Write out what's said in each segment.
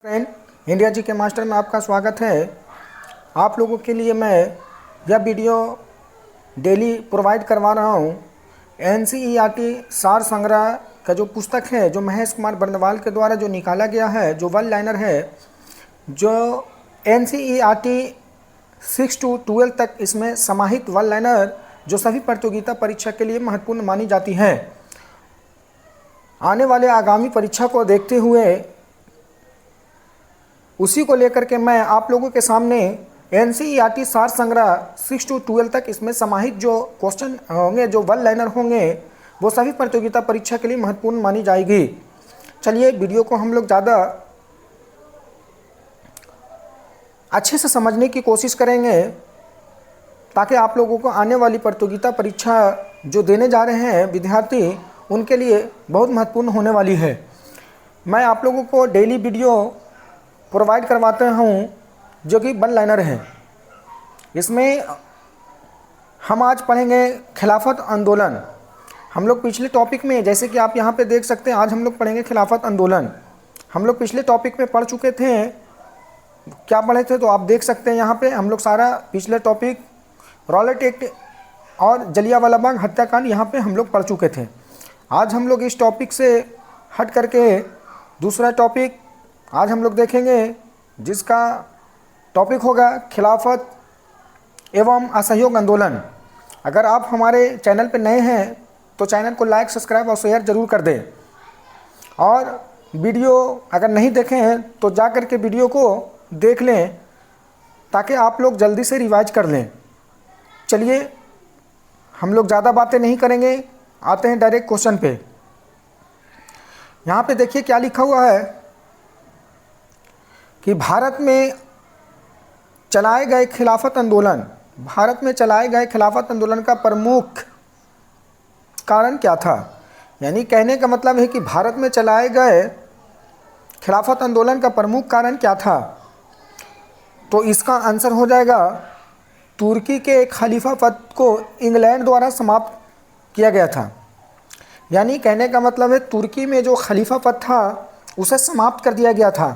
Friend, India जी के master में आपका स्वागत है। आप लोगों के लिए मैं यह वीडियो डेली प्रोवाइड करवा रहा हूँ। एनसीईआरटी सार संग्रह का जो पुस्तक है, जो महेश कुमार बर्नवाल के द्वारा जो निकाला गया है, जो वन लाइनर है, जो एनसीईआरटी 6 to 12 तक इसमें समाहित वन लाइनर जो सभी प्रतियोगिता परीक्षा के लिए महत्वपूर्ण मानी जाती है। आने वाले आगामी परीक्षा को देखते हुए उसी को लेकर के मैं आप लोगों के सामने एनसीईआरटी सार संग्रह 6 to 12 तक इसमें समाहित जो क्वेश्चन होंगे, जो वन लाइनर होंगे, वो सभी प्रतियोगिता परीक्षा के लिए महत्वपूर्ण मानी जाएगी। चलिए वीडियो को हम लोग ज़्यादा अच्छे से समझने की कोशिश करेंगे ताकि आप लोगों को आने वाली प्रतियोगिता परीक्षा जो देने जा रहे हैं विद्यार्थी, उनके लिए बहुत महत्वपूर्ण होने वाली है। मैं आप लोगों को डेली वीडियो प्रोवाइड करवाते हूँ जो कि वन लाइनर है। इसमें हम आज पढ़ेंगे खिलाफत आंदोलन। हम लोग पिछले टॉपिक में, जैसे कि आप यहाँ पे देख सकते हैं, आज हम लोग पढ़ेंगे खिलाफत आंदोलन। हम लोग पिछले टॉपिक में पढ़ चुके थे। क्या पढ़े थे तो आप देख सकते हैं यहाँ पे। हम लोग सारा पिछले टॉपिक रॉलेट एक्ट और जलियांवाला बाग हत्याकांड यहाँ पे हम लोग पढ़ चुके थे। आज हम लोग इस टॉपिक से हट करके दूसरा टॉपिक आज हम लोग देखेंगे, जिसका टॉपिक होगा खिलाफत एवं असहयोग आंदोलन। अगर आप हमारे चैनल पर नए हैं तो चैनल को लाइक, सब्सक्राइब और शेयर ज़रूर कर दें। और वीडियो अगर नहीं देखे हैं तो जा कर के वीडियो को देख लें ताकि आप लोग जल्दी से रिवाइज कर लें। चलिए हम लोग ज़्यादा बातें नहीं करेंगे, आते हैं डायरेक्ट क्वेश्चन पे। यहाँ पे देखिए क्या लिखा हुआ है कि भारत में चलाए गए खिलाफत आंदोलन, भारत में चलाए गए खिलाफत आंदोलन का प्रमुख कारण क्या था। यानी कहने का मतलब है कि भारत में चलाए गए खिलाफत आंदोलन का प्रमुख कारण क्या था। तो इसका आंसर हो जाएगा तुर्की के खलीफा पद को इंग्लैंड द्वारा समाप्त किया गया था। यानी कहने का मतलब है तुर्की में जो खलीफा पद था उसे समाप्त कर दिया गया था।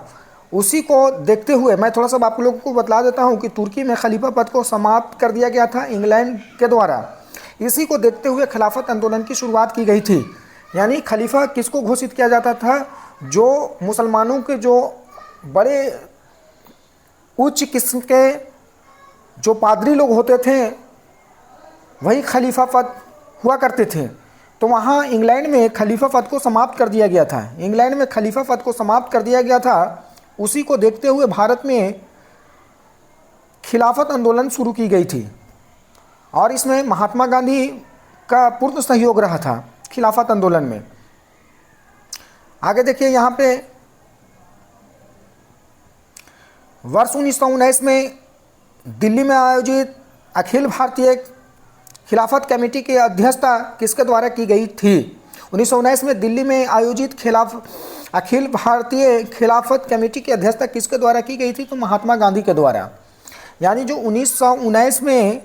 उसी को देखते हुए मैं थोड़ा सा आप लोगों को बतला देता हूं कि तुर्की में खलीफा पद को समाप्त कर दिया गया था इंग्लैंड के द्वारा। इसी को देखते हुए खिलाफत आंदोलन की शुरुआत की गई थी। यानी खलीफा किसको घोषित किया जाता था, जो मुसलमानों के जो बड़े उच्च किस्म के जो पादरी लोग होते थे वही खलीफा पद हुआ करते थे। तो वहाँ इंग्लैंड में खलीफा पद को समाप्त कर दिया गया था। इंग्लैंड में खलीफा पद को समाप्त कर दिया गया था। उसी को देखते हुए भारत में खिलाफत आंदोलन शुरू की गई थी और इसमें महात्मा गांधी का पूर्ण सहयोग रहा था खिलाफत आंदोलन में। आगे देखिए यहाँ पे वर्ष 1919 में दिल्ली में आयोजित अखिल भारतीय खिलाफत कमेटी की अध्यक्षता किसके द्वारा की गई थी। 1919 में दिल्ली में आयोजित अखिल भारतीय खिलाफत कमेटी की अध्यक्षता किसके द्वारा की गई थी, तो महात्मा गांधी के द्वारा। यानी जो 1919 में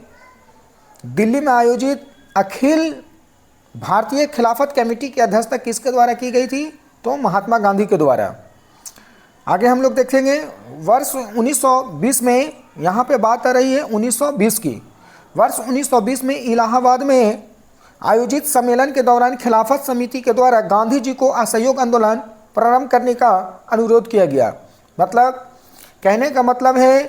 दिल्ली में आयोजित अखिल भारतीय खिलाफत कमेटी की अध्यक्षता किसके द्वारा की गई थी, तो महात्मा गांधी के द्वारा। आगे हम लोग देखेंगे वर्ष 1920 में, यहाँ पे बात आ रही है 1920 की। वर्ष 1920 में इलाहाबाद में आयोजित सम्मेलन के दौरान खिलाफत समिति के द्वारा गांधी जी को असहयोग आंदोलन प्रारंभ करने का अनुरोध किया गया। मतलब कहने का मतलब है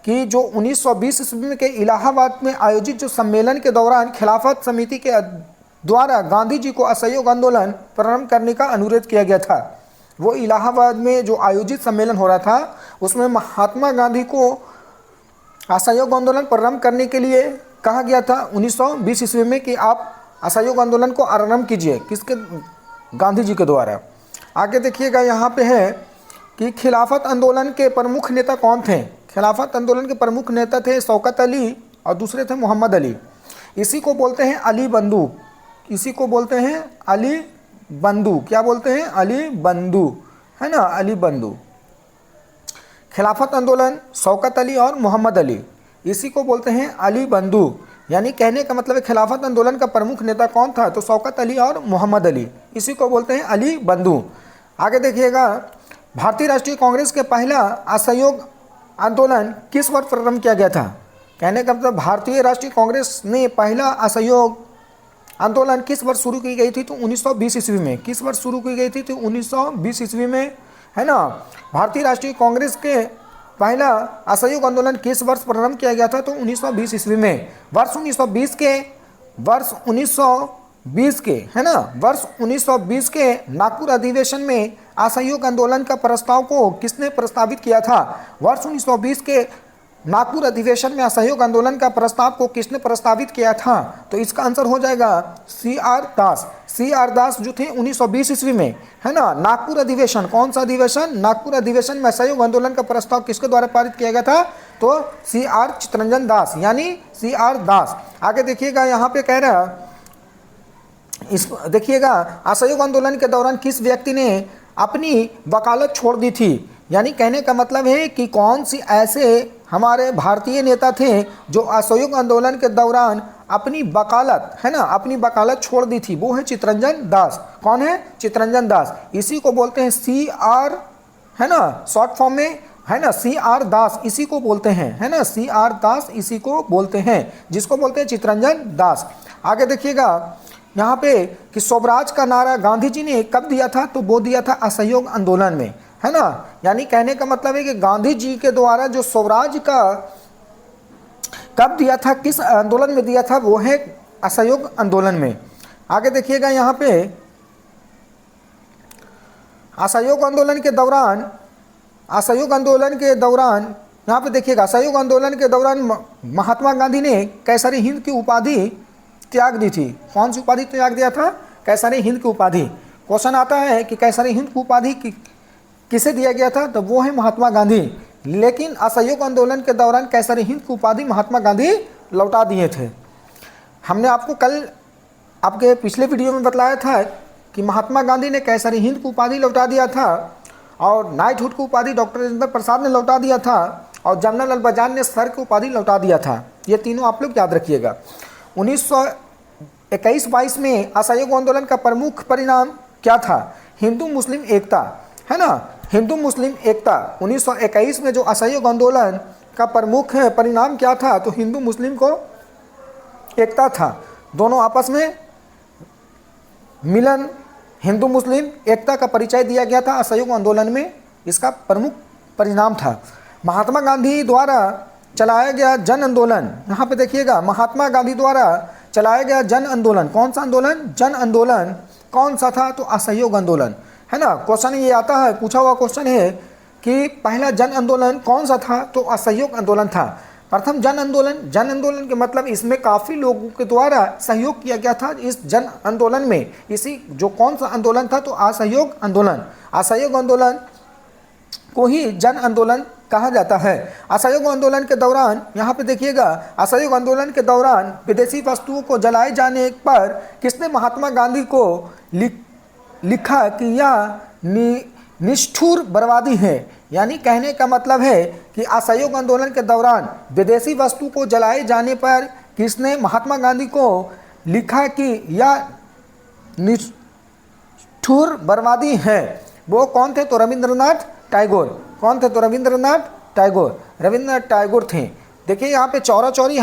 कि जो 1920 ईस्वी के इलाहाबाद में आयोजित जो सम्मेलन के दौरान खिलाफत समिति के द्वारा गांधी जी को असहयोग आंदोलन प्रारंभ करने का अनुरोध किया गया था। वो इलाहाबाद में जो आयोजित सम्मेलन हो रहा था उसमें महात्मा गांधी को असहयोग आंदोलन प्रारंभ करने के लिए कहा गया था 1920 ईस्वी में कि आप असहयोग आंदोलन को आरंभ कीजिए, किसके, गांधी जी के द्वारा। आगे देखिएगा यहाँ पे है कि खिलाफत आंदोलन के प्रमुख नेता कौन थे। खिलाफत आंदोलन के प्रमुख नेता थे शौकत अली और दूसरे थे मोहम्मद अली। इसी को बोलते हैं अली बंधु, इसी को बोलते हैं अली बंधु। क्या बोलते हैं, अली बंधु, है ना, अली बंधु। खिलाफत आंदोलन शौकत अली और मोहम्मद अली, इसी को बोलते हैं अली बंधु। यानी कहने का मतलब है खिलाफत आंदोलन का प्रमुख नेता कौन था, तो शौकत अली और मोहम्मद अली, इसी को बोलते हैं अली बंधु। आगे देखिएगा भारतीय राष्ट्रीय कांग्रेस के पहला असहयोग आंदोलन किस वर्ष प्रारंभ किया गया था? कहने का मतलब भारतीय राष्ट्रीय कांग्रेस ने पहला असहयोग आंदोलन किस वर्ष शुरू की गई थी? तो 1920 ईस्वी में। किस वर्ष शुरू की गई थी? तो 1920 ईस्वी में, है ना। भारतीय राष्ट्रीय कांग्रेस के पहला असहयोग आंदोलन किस वर्ष प्रारंभ किया गया था? तो 1920 ईस्वी में। वर्ष 1920 के, है ना, वर्ष 1920 के नागपुर अधिवेशन में असहयोग आंदोलन का प्रस्ताव को किसने प्रस्तावित किया था? वर्ष 1920 के नागपुर अधिवेशन में असहयोग आंदोलन का प्रस्ताव को किसने प्रस्तावित किया था? तो इसका आंसर हो जाएगा CR दास। CR दास जो थे 1920 ईस्वी में, है ना। नागपुर अधिवेशन, कौन सा अधिवेशन? नागपुर अधिवेशन में असहयोग आंदोलन का प्रस्ताव किसके द्वारा पारित किया गया था? तो CR चित्तरंजन दास, यानी CR दास। आगे देखिएगा, यहाँ पे कह रहा, इस देखिएगा, असहयोग आंदोलन के दौरान किस व्यक्ति ने अपनी वकालत छोड़ दी थी? यानी कहने का मतलब है कि कौन सी ऐसे हमारे भारतीय नेता थे जो असहयोग आंदोलन के दौरान अपनी वकालत, है ना, अपनी वकालत छोड़ दी थी? वो है चित्तरंजन दास। कौन है? चित्तरंजन दास। इसी को बोलते हैं CR, है ना, शॉर्ट फॉर्म में, है ना, CR दास इसी को बोलते हैं, है ना, CR दास इसी को बोलते हैं, जिसको बोलते हैं चित्तरंजन दास। आगे देखिएगा यहाँ पे कि स्वराज का नारा गांधी जी ने कब दिया था? तो वो दिया था असहयोग आंदोलन में, है ना। यानी कहने का मतलब है कि गांधी जी के द्वारा जो स्वराज का कब दिया था, किस आंदोलन में दिया था? वो है असहयोग आंदोलन में। आगे देखिएगा यहाँ पे असहयोग आंदोलन के दौरान यहाँ पे देखिएगा, असहयोग आंदोलन के दौरान महात्मा गांधी ने कैसरी हिंद की उपाधि त्याग दी थी। कौन सी उपाधि त्याग दिया था? कैसरी हिंद की उपाधि। क्वेश्चन आता है कि कैसरी हिंद की उपाधि किसे दिया गया था? तो वो है महात्मा गांधी। लेकिन असहयोग आंदोलन के दौरान कैसरी हिंद की उपाधि महात्मा गांधी लौटा दिए थे। हमने आपको कल आपके पिछले वीडियो में बतलाया था कि महात्मा गांधी ने कैसरी हिंद की उपाधि लौटा दिया था, और नाइटहुड की उपाधि डॉक्टर राजेंद्र प्रसाद ने लौटा दिया था, और जनरल अलबजान ने सर की उपाधि लौटा दिया था। ये तीनों आप लोग याद रखिएगा। 1921-22 में असहयोग आंदोलन का प्रमुख परिणाम क्या था? हिंदू मुस्लिम एकता, है ना, हिंदू मुस्लिम एकता। 1921 में जो असहयोग आंदोलन का प्रमुख परिणाम क्या था? तो हिंदू मुस्लिम को एकता था, दोनों आपस में मिलन, हिंदू मुस्लिम एकता का परिचय दिया गया था असहयोग आंदोलन में, इसका प्रमुख परिणाम था। महात्मा गांधी द्वारा चलाया गया जन आंदोलन, यहाँ पे देखिएगा, महात्मा गांधी द्वारा चलाया गया जन आंदोलन, कौन सा आंदोलन? जन आंदोलन कौन सा था? तो असहयोग आंदोलन, है ना। क्वेश्चन ये आता है, पूछा हुआ क्वेश्चन है कि पहला जन आंदोलन कौन सा था? तो असहयोग आंदोलन था। प्रथम जन आंदोलन के मतलब इसमें काफ़ी लोगों के द्वारा सहयोग किया गया था इस जन आंदोलन में। इसी जो कौन सा आंदोलन था? तो असहयोग आंदोलन। असहयोग आंदोलन को ही जन आंदोलन कहा जाता है। असहयोग आंदोलन के दौरान यहाँ पे देखिएगा, असहयोग आंदोलन के दौरान विदेशी वस्तुओं को जलाए जाने पर किसने महात्मा गांधी को लिखा कि यह निष्ठुर बर्बादी है? यानी कहने का मतलब है कि असहयोग आंदोलन के दौरान विदेशी वस्तु को जलाए जाने पर किसने महात्मा गांधी को लिखा कि यह निष्ठुर बर्बादी है? वो कौन थे? तो रविंद्रनाथ टैगोर। कौन थे? तो रविंद्रनाथ टैगोर थे। देखिए यहाँ पे चौरा चौरी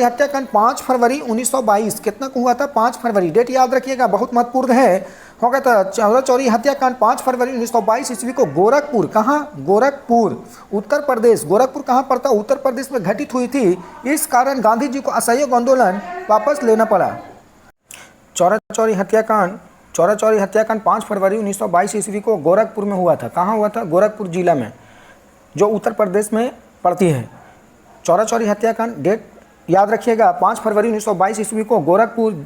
हत्याकांड 5 फरवरी 1922 कितना को हुआ था? 5 फरवरी। डेट याद रखिएगा, बहुत महत्वपूर्ण है। हो गया था चौरा चौरी हत्याकांड 5 फरवरी 1922 ईस्वी को गोरखपुर, कहाँ? गोरखपुर, उत्तर प्रदेश। गोरखपुर कहाँ पड़ता? उत्तर प्रदेश में घटित हुई थी। इस कारण गांधी जी को असहयोग आंदोलन वापस लेना पड़ा। चौरा चौरी हत्याकांड 5 फरवरी 1922 ईस्वी को गोरखपुर में हुआ था। कहाँ हुआ था? गोरखपुर जिला में, जो उत्तर प्रदेश में पड़ती है। चौरा चौरी हत्याकांड डेट याद रखिएगा, 5 फरवरी 1922 ईस्वी को गोरखपुर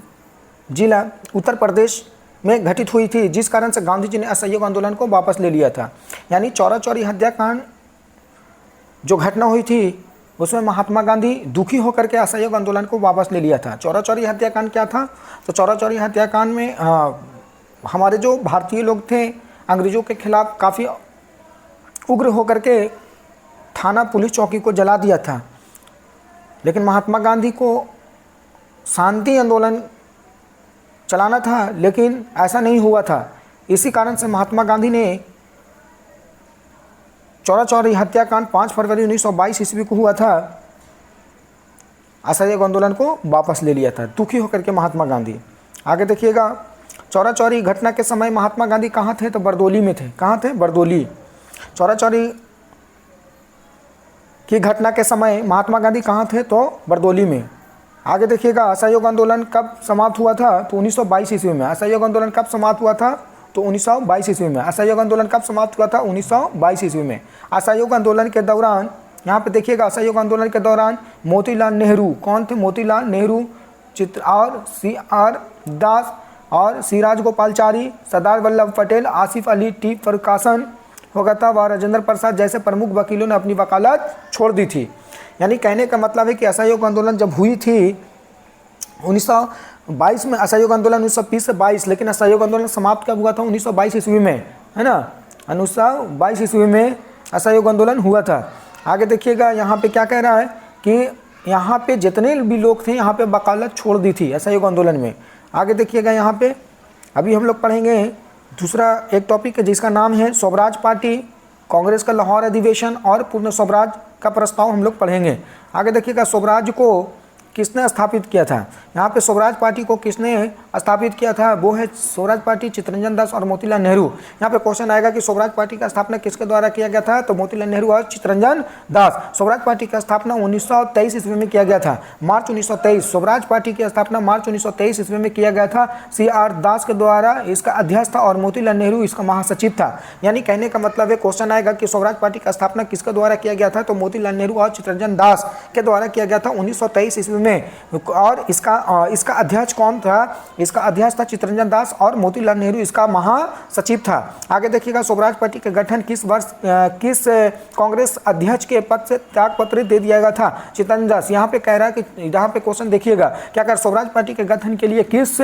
जिला उत्तर प्रदेश में घटित हुई थी, जिस कारण से गांधी जी ने असहयोग आंदोलन को वापस ले लिया था। यानी चौरा चौरी हत्याकांड जो घटना हुई थी उसमें महात्मा गांधी दुखी होकर के असहयोग आंदोलन को वापस ले लिया था। चौरा चौरी हत्याकांड क्या था? तो चौरा चौरी हत्याकांड में हमारे जो भारतीय लोग थे अंग्रेज़ों के खिलाफ काफ़ी उग्र होकर के थाना पुलिस चौकी को जला दिया था। लेकिन महात्मा गांधी को शांति आंदोलन चलाना था, लेकिन ऐसा नहीं हुआ था। इसी कारण से महात्मा गांधी ने चौरा चौरी हत्याकांड 5 फरवरी 1922 ईस्वी को हुआ था। असहयोग आंदोलन को वापस ले लिया था दुखी होकर के महात्मा गांधी। आगे देखिएगा, चौरा चौरी घटना के समय महात्मा गांधी कहाँ थे? तो बरदोली में थे। कहाँ थे? बरदोली। चौरा चौरी की घटना के समय महात्मा गांधी कहाँ थे? तो बरदोली में। आगे देखिएगा, असहयोग आंदोलन कब समाप्त हुआ था? तो 1922 ईस्वी में। असहयोग आंदोलन कब समाप्त हुआ था? तो 1922 ईस्वी में। असहयोग आंदोलन कब समाप्त हुआ था? 1922 ईस्वी में। असहयोग आंदोलन के दौरान, यहाँ पे देखिएगा, असहयोग आंदोलन के दौरान मोतीलाल नेहरू, कौन थे? मोतीलाल नेहरू, और CR दास और सी राजगोपालचारी, सरदार वल्लभ पटेल, आसिफ अली, टी फरकासन हो गया था, व राजेंद्र प्रसाद जैसे प्रमुख वकीलों ने अपनी वकालत छोड़ दी थी। यानी कहने का मतलब है कि असहयोग आंदोलन जब हुई थी 1922 में, असहयोग आंदोलन 1920 से 22, लेकिन असहयोग आंदोलन समाप्त कब हुआ था? 1922 ईस्वी में, है ना। 1922 ईस्वी में असहयोग आंदोलन हुआ था। आगे देखिएगा, यहाँ पे क्या कह रहा है कि यहाँ पे जितने भी लोग थे यहाँ पे वकालत छोड़ दी थी असहयोग आंदोलन में। आगे देखिएगा, यहाँ पे अभी हम लोग पढ़ेंगे दूसरा एक टॉपिक है जिसका नाम है स्वराज पार्टी, कांग्रेस का लाहौर अधिवेशन और पूर्ण स्वराज का प्रस्ताव हम लोग पढ़ेंगे। आगे देखिएगा, स्वराज को किसने स्थापित किया था? यहाँ पे स्वराज पार्टी को किसने स्थापित किया था? वो है स्वराज पार्टी चित्तरंजन दास और मोतीलाल नेहरू। यहाँ पे क्वेश्चन आएगा कि स्वराज पार्टी का स्थापना किसके द्वारा किया गया था? तो मोतीलाल नेहरू और चित्तरंजन दास। स्वराज पार्टी का स्थापना 1923 ईस्वी में किया गया था, मार्च 1923। स्वराज पार्टी की स्थापना मार्च 1923 ईस्वी में किया गया था। CR दास के द्वारा इसका अध्यक्ष था और मोतीलाल नेहरू इसका महासचिव था। यानी कहने का मतलब है, क्वेश्चन आएगा कि स्वराज पार्टी का स्थापना किसके द्वारा किया गया था? तो मोतीलाल नेहरू और चित्तरंजन दास के द्वारा किया गया था 1923 ईस्वी में। और इसका अध्यक्ष कौन था? इसका अध्यक्ष था चित्तरंजन दास और मोतीलाल नेहरू इसका महासचिव था। आगे देखिएगा, स्वराज पार्टी का गठन किस वर्ष किस कांग्रेस अध्यक्ष के पद से त्यागपत्र दे दिया गया था? चित्तरंजन दास। यहाँ पे कह रहा है कि यहाँ पे क्वेश्चन देखिएगा, क्या कर स्वराज पार्टी के गठन के लिए किस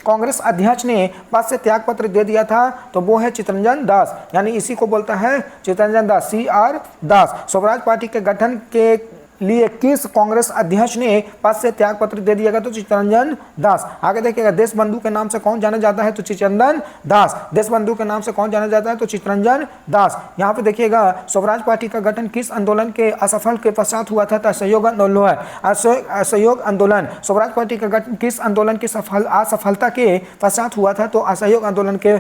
कांग्रेस अध्यक्ष ने पद से त्यागपत्र दे दिया था? तो वो है चित्तरंजन दास, यानी इसी को बोलता है चित्तरंजन दास, CR दास। स्वराज पार्टी के गठन के लिए किस कांग्रेस अध्यक्ष ने पद से त्यागपत्र दे दिया गया? तो चित्तरंजन दास। आगे देखिएगा, देश बंधु के नाम से कौन जाना जाता है? तो चित्तरंजन दास। देश बंधु के नाम से कौन जाना जाता है? तो चित्तरंजन दास। यहाँ पे देखिएगा, स्वराज पार्टी का गठन किस आंदोलन के असफल के पश्चात हुआ था? तो असहयोग आंदोलन। असहयोग आंदोलन। स्वराज पार्टी का गठन किस आंदोलन की असफलता के पश्चात हुआ था? तो असहयोग आंदोलन के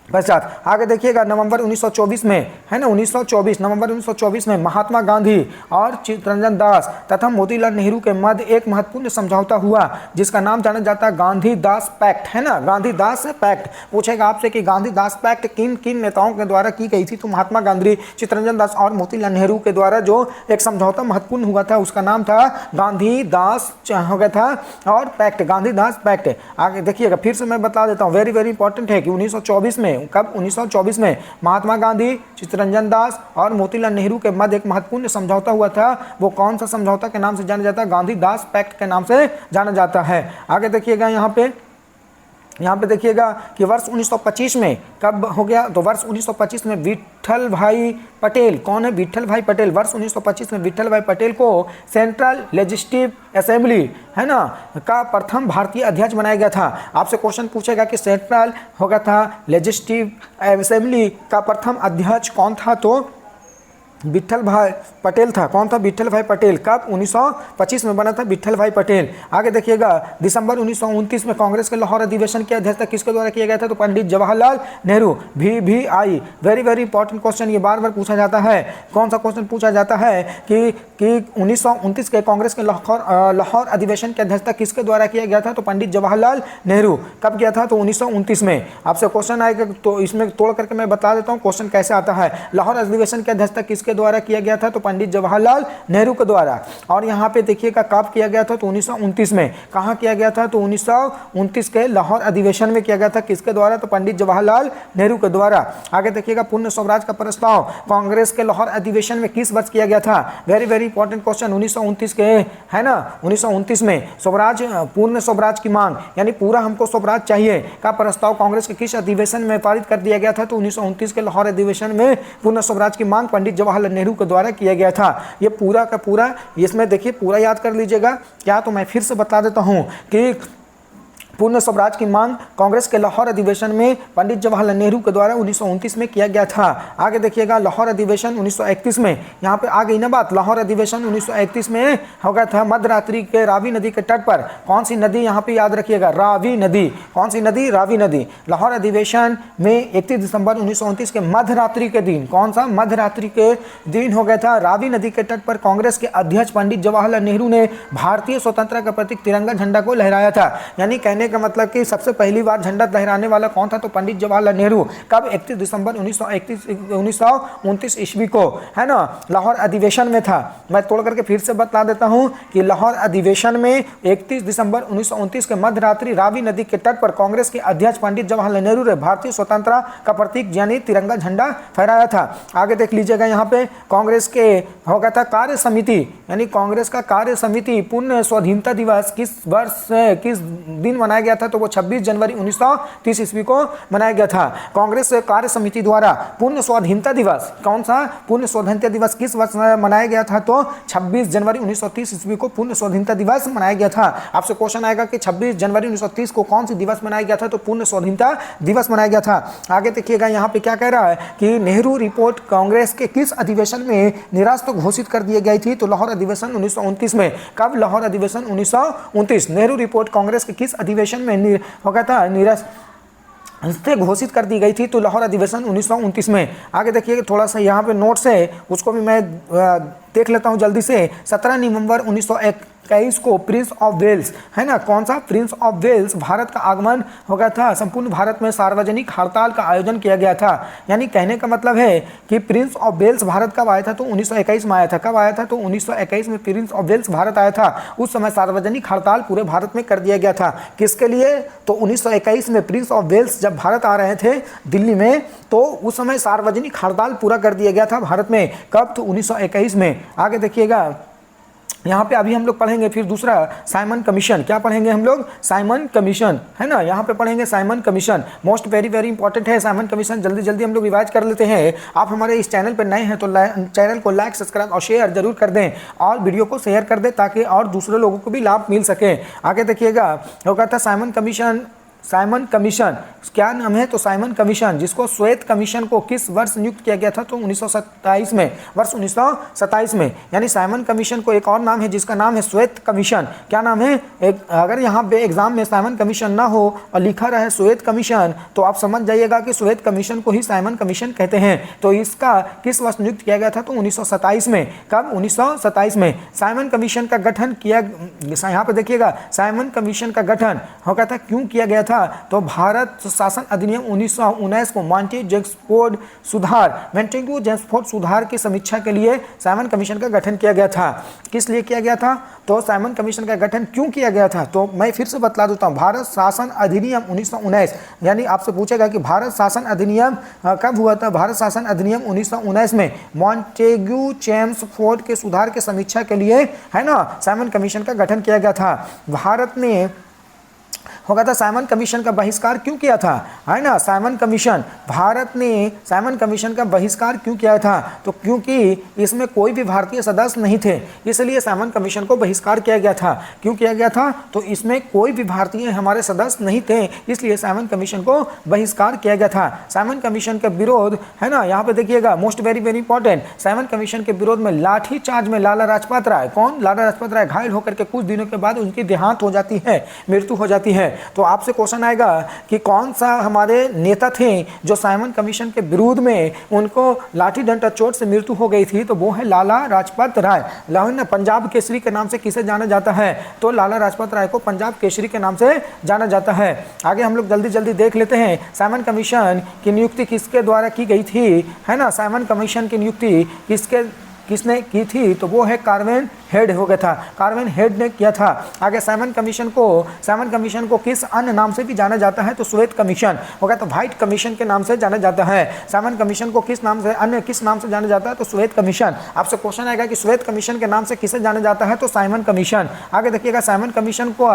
पश्चात। आगे देखिएगा, नवंबर 1924 में, है ना, 1924 नवंबर 1924 में महात्मा गांधी और चित्तरंजन दास तथा मोतीलाल नेहरू के मध्य एक महत्वपूर्ण समझौता हुआ जिसका नाम जाना जाता है गांधी दास पैक्ट, है ना। गांधी दास पैक्ट पूछेगा आपसे कि गांधी दास पैक्ट किन किन नेताओं के द्वारा की गई थी? तो महात्मा गांधी, चित्तरंजन दास और मोतीलाल नेहरू के द्वारा जो एक समझौता महत्वपूर्ण हुआ था उसका नाम था गांधी दास हो गया था और पैक्ट, गांधी दास पैक्ट। आगे देखिएगा, फिर से मैं बता देता हूँ, वेरी वेरी इंपॉर्टेंट है कि 1924 में, कब? 1924 में महात्मा गांधी, चित्तरंजन दास और मोतीलाल नेहरू के मध्य एक महत्वपूर्ण समझौता हुआ था। वो कौन सा समझौता के नाम से जाना जाता है? गांधी दास पैक्ट के नाम से जाना जाता है। आगे देखिएगा, यहाँ पे देखिएगा कि वर्ष 1925 में कब हो गया? तो वर्ष 1925 में विट्ठल भाई पटेल, कौन है? विट्ठल भाई पटेल। वर्ष 1925 में विट्ठल भाई पटेल को सेंट्रल लेजिस्लेटिव असेंबली, है ना, का प्रथम भारतीय अध्यक्ष बनाया गया था। आपसे क्वेश्चन पूछेगा कि सेंट्रल हो गया था लेजिस्लेटिव असेंबली का प्रथम अध्यक्ष कौन था? तो विट्ठल भाई पटेल था। कौन था? विट्ठल भाई पटेल। कब? 1925 में बना था विट्ठल भाई पटेल। आगे देखिएगा, दिसंबर 1929 में कांग्रेस के लाहौर अधिवेशन की अध्यक्षता किसके द्वारा किया गया था? तो Pandit Jawaharlal Nehru. VVI, very very important question, ये बार बार पूछा जाता है। कौन सा क्वेश्चन पूछा जाता है कि 1929 के कांग्रेस के लाहौर अधिवेशन की अध्यक्षता किसके द्वारा किया गया था? तो पंडित जवाहरलाल नेहरू। कब किया था? तो 1929 में। आपसे क्वेश्चन आएगा तो इसमें तोड़ करके मैं बता देता हूँ क्वेश्चन कैसे आता है। लाहौर अधिवेशन की अध्यक्षता किसके द्वारा किया गया था? तो पंडित जवाहरलाल नेहरू के द्वारा। और यहाँ पे देखिएगा कब किया गया था? तो 1929 में। कहाँ किया गया था? तो 1929 के लाहौर अधिवेशन में किया गया था। किसके द्वारा? तो पंडित जवाहरलाल नेहरू के द्वारा। आगे देखिएगा, पूर्ण स्वराज का प्रस्ताव कांग्रेस के लाहौर अधिवेशन में किस वर्ष किया गया था? वेरी वेरी इंपॉर्टेंट क्वेश्चन, 1929 के, है ना, 1929 में स्वराज, पूर्ण स्वराज की मांग, यानी पूरा हमको स्वराज चाहिए का प्रस्ताव कांग्रेस के किस अधिवेशन में पारित कर दिया गया था? तो 1929 के लाहौर अधिवेशन में पूर्ण स्वराज की मांग पंडित जवाहरलाल नेहरू के द्वारा किया गया था। ये पूरा का पूरा, इसमें देखिए पूरा याद कर लीजिएगा। क्या? तो मैं फिर से बता देता हूं कि पूर्ण स्वराज की मांग कांग्रेस के लाहौर अधिवेशन में पंडित जवाहरलाल नेहरू के द्वारा 1929 में किया गया था। आगे देखिएगा लाहौर अधिवेशन 1931 में, यहाँ पे आ गई ना बात, लाहौर अधिवेशन 1931 में हो गया था मध्यरात्रि के रावी नदी के तट पर। कौन सी नदी यहाँ पे याद रखिएगा, रावी नदी। कौन सी नदी, रावी नदी। लाहौर अधिवेशन में 31 दिसंबर 1929 के मध्यरात्रि के दिन, कौन सा, मध्यरात्रि के दिन हो गया था, रावी नदी के तट पर कांग्रेस के अध्यक्ष पंडित जवाहरलाल नेहरू ने भारतीय स्वतंत्रता का प्रतीक तिरंगा झंडा को लहराया था। यानी कहने का मतलब कि सबसे पहली बार झंडा लहराने वाला कौन था, तो पंडित जवाहरलाल नेहरू। कब, 31 दिसंबर 1929 ईस्वी को, है ना, लाहौर अधिवेशन में था। मैं तोड़ करके फिर से बता देता हूं कि लाहौर अधिवेशन में 31 दिसंबर 1929 के मध्यरात्रि रावी नदी के तट पर कांग्रेस के अध्यक्ष पंडित जवाहरलाल नेहरू ने भारतीय स्वतंत्रता का प्रतीक यानी तिरंगा झंडा फहराया था। आगे देख लीजिएगा, यहाँ पे कांग्रेस के हो गया था कार्य समिति, यानी कांग्रेस का कार्य समिति पूर्ण स्वाधीनता दिवस किस वर्ष किस दिन मनाया गया था, तो वो 26 जनवरी 1930 ईस्वी को मनाया गया था। कांग्रेस कार्य समिति द्वारा पूर्ण स्वाधीनता दिवस, कौन सा, पूर्ण स्वाधीनता दिवस किस वर्ष मनाया गया था, तो 26 जनवरी 1930 ईस्वी को पूर्ण स्वाधीनता दिवस मनाया गया था। आपसे क्वेश्चन आएगा कि 26 जनवरी 1930 को कौन सी दिवस मनाया गया था, तो पूर्ण स्वाधीनता दिवस मनाया गया था। आगे देखिएगा, यहाँ पे क्या कह रहा है कि नेहरू रिपोर्ट कांग्रेस के किस अधिवेशन में निरस्त घोषित कर दी गई थी, तो लाहौर अधिवेशन 1929 में। कब, लाहौर अधिवेशन 1929। नेहरू रिपोर्ट कांग्रेस के किस अधिवेशन में हो गया था, निरस्त घोषित कर दी गई थी, तो लाहौर अधिवेशन 1929 में। आगे देखिए, थोड़ा सा यहाँ पे नोट्स है, उसको भी मैं देख लेता हूँ जल्दी से। 17 नवंबर 1921 को प्रिंस ऑफ वेल्स, है ना, कौन सा, प्रिंस ऑफ वेल्स भारत का आगमन हो गया था। संपूर्ण भारत में सार्वजनिक हड़ताल का आयोजन किया गया था। यानी कहने का मतलब है कि प्रिंस ऑफ वेल्स भारत कब आया था, तो 1921 में आया था। कब आया था, तो 1921 में प्रिंस ऑफ वेल्स भारत आया था। उस समय सार्वजनिक हड़ताल पूरे भारत में कर दिया गया था। किसके लिए, तो 1921 में प्रिंस ऑफ वेल्स जब भारत आ रहे थे दिल्ली में, तो उस समय सार्वजनिक हड़ताल पूरा कर दिया गया था भारत में। कब, तो 1921 में। आगे देखिएगा, यहाँ पे अभी हम लोग पढ़ेंगे फिर दूसरा साइमन कमीशन। क्या पढ़ेंगे हम लोग, साइमन कमीशन, है ना, यहाँ पे पढ़ेंगे Simon commission. Most very very important है साइमन कमीशन। जल्दी जल्दी हम लोग रिवाइज कर लेते हैं। आप हमारे इस चैनल पर नए हैं तो चैनल को लाइक, सब्सक्राइब और शेयर जरूर कर दें, और वीडियो को शेयर कर दें ताकि और दूसरे लोगों को भी लाभ मिल सके। आगे देखिएगा, होगा था साइमन कमीशन। साइमन कमीशन क्या नाम है, तो साइमन कमीशन, जिसको श्वेत कमीशन को किस वर्ष नियुक्त किया गया था, तो 1927 में, वर्ष 1927 में। यानी साइमन कमीशन को एक और नाम है जिसका नाम है श्वेत कमीशन। क्या नाम है, एक अगर यहाँ पे एग्जाम में साइमन कमीशन ना हो और लिखा रहे श्वेत कमीशन, तो आप समझ जाइएगा कि श्वेत कमीशन को ही साइमन कमीशन कहते हैं। तो इसका किस वर्ष नियुक्त किया गया था, तो 1927 में। कब, 1927 में। साइमन कमीशन का गठन किया, यहाँ पे देखिएगा, साइमन कमीशन का गठन हो गया था, क्यों किया गया था, तो भारत शासन अधिनियम 1919 को मॉन्टेग्यू जेम्सफोर्ड सुधार की समीक्षा के लिए साइमन कमीशन का गठन किया गया था। किस लिए किया गया था, तो साइमन कमीशन का गठन क्यों किया गया था, तो मैं फिर से बतला देता हूँ। भारत शासन अधिनियम 1919, यानी आपसे पूछेगा कि भारत शासन अधिनियम कब हुआ था, भारत शासन अधिनियम 1919 में मॉन्टेग्यू जेम्सफोर्ड के सुधार की समीक्षा के लिए, है ना, साइमन कमीशन का गठन किया गया था। भारत ने होगा था साइमन कमीशन का बहिष्कार क्यों किया था, है ना, साइमन कमीशन, भारत ने साइमन कमीशन का बहिष्कार क्यों किया था, तो क्योंकि इसमें कोई भी भारतीय सदस्य नहीं थे, इसलिए साइमन कमीशन को बहिष्कार किया गया था। क्यों किया गया था, तो इसमें कोई भी भारतीय हमारे सदस्य नहीं थे, इसलिए साइमन कमीशन को बहिष्कार किया गया था। साइमन कमीशन का विरोध, है ना, यहाँ पे देखिएगा, most very very important, Simon commission के विरोध में लाठी चार्ज में लाला राजपत राय, कौन, लाला राजपत राय घायल होकर के कुछ दिनों के बाद उनकी देहांत हो जाती है, मृत्यु हो जाती है। तो आपसे क्वेश्चन आएगा कि कौन सा हमारे नेता थे जो साइमन कमीशन के विरोध में उनको लाठी डंडा चोट से मृत्यु हो गई थी, तो वो है लाला राजपत राय। लाहौर पंजाब केसरी के नाम से किसे जाना जाता है, तो लाला राजपत राय को पंजाब केसरी के नाम से जाना जाता है। आगे हम लोग जल्दी जल्दी देख लेते हैं, साइमन कमीशन की नियुक्ति किसके द्वारा की गई थी, है ना, साइमन कमीशन की नियुक्ति किसने की थी, तो वो है कार्वेन हेड हो गया था, कार्वेन हेड ने किया था। आगे साइमन कमीशन को किस अन्य नाम से भी जाना जाता है, तो श्वेत कमीशन हो गया, तो व्हाइट कमीशन के नाम से जाना जाता है। साइमन कमीशन को किस नाम से जाना जाता है, तो श्वेत कमीशन। आपसे क्वेश्चन आएगा कि श्वेत कमीशन के नाम से किसे जाना जाता है, तो साइमन कमीशन। आगे देखिएगा, साइमन कमीशन को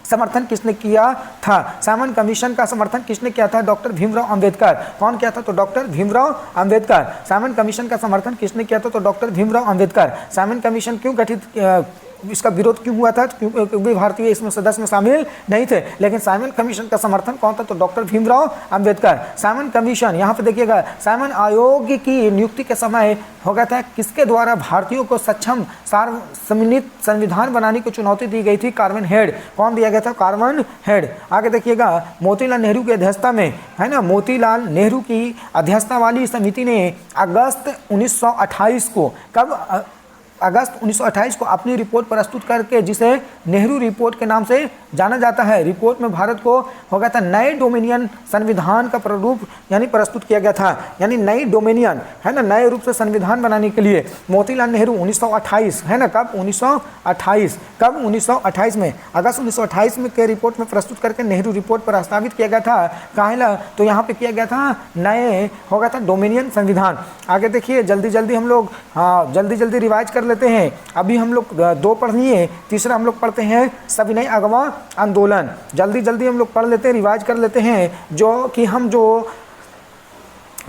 समर्थन किसने किया था, साइमन कमीशन का समर्थन किसने किया था, डॉक्टर भीमराव अंबेडकर। कौन किया था, तो doctor Bhimrao Ambedkar. Simon commission का समर्थन किसने किया था, तो doctor Bhimrao Ambedkar. Simon commission क्यों गठित इसका विरोध क्यों हुआ था? क्योंकि भारतीय इसमें सदस्य में शामिल नहीं थे। लेकिन साइमन कमीशन का समर्थन कौन था? तो doctor Bhimrao Ambedkar. Simon commission, यहाँ पे देखिएगा, साइमन आयोग की नियुक्ति के समय हो गया था किसके द्वारा? भारतीयों को सक्षम सार्वसम्मिलित संविधान बनाने की चुनौती दी गई थी। Carbon head. कौन दिया गया था? Carbon head. आगे देखिएगा, मोतीलाल नेहरू की अध्यक्षता में, है ना, मोतीलाल नेहरू की अध्यक्षता वाली समिति ने अगस्त 1928 को, कब? अगस्त 1928 को अपनी रिपोर्ट प्रस्तुत करके, जिसे नेहरू रिपोर्ट के नाम से जाना जाता है, रिपोर्ट में भारत को हो गया था नए डोमिनियन संविधान का प्रारूप यानी प्रस्तुत किया गया था। यानी नई डोमिनियन, है ना, नए रूप से संविधान बनाने के लिए मोतीलाल नेहरू 1928, है ना, कब? 1928। कब? 1928 में, अगस्त 1928 में के रिपोर्ट में प्रस्तुत करके नेहरू रिपोर्ट प्रस्तावित किया गया था। काहेला? तो यहाँ पे किया गया था नए हो गया था डोमिनियन संविधान। आगे देखिए, जल्दी जल्दी हम लोग जल्दी रिवाइज कर लेते हैं। अभी हम लोग 2 पढ़ लिए, तीसरा हम लोग पढ़ते हैं सविनय अगवा आंदोलन। जल्दी हम लोग पढ़ लेते हैं, रिवाइज कर लेते हैं। जो कि हम जो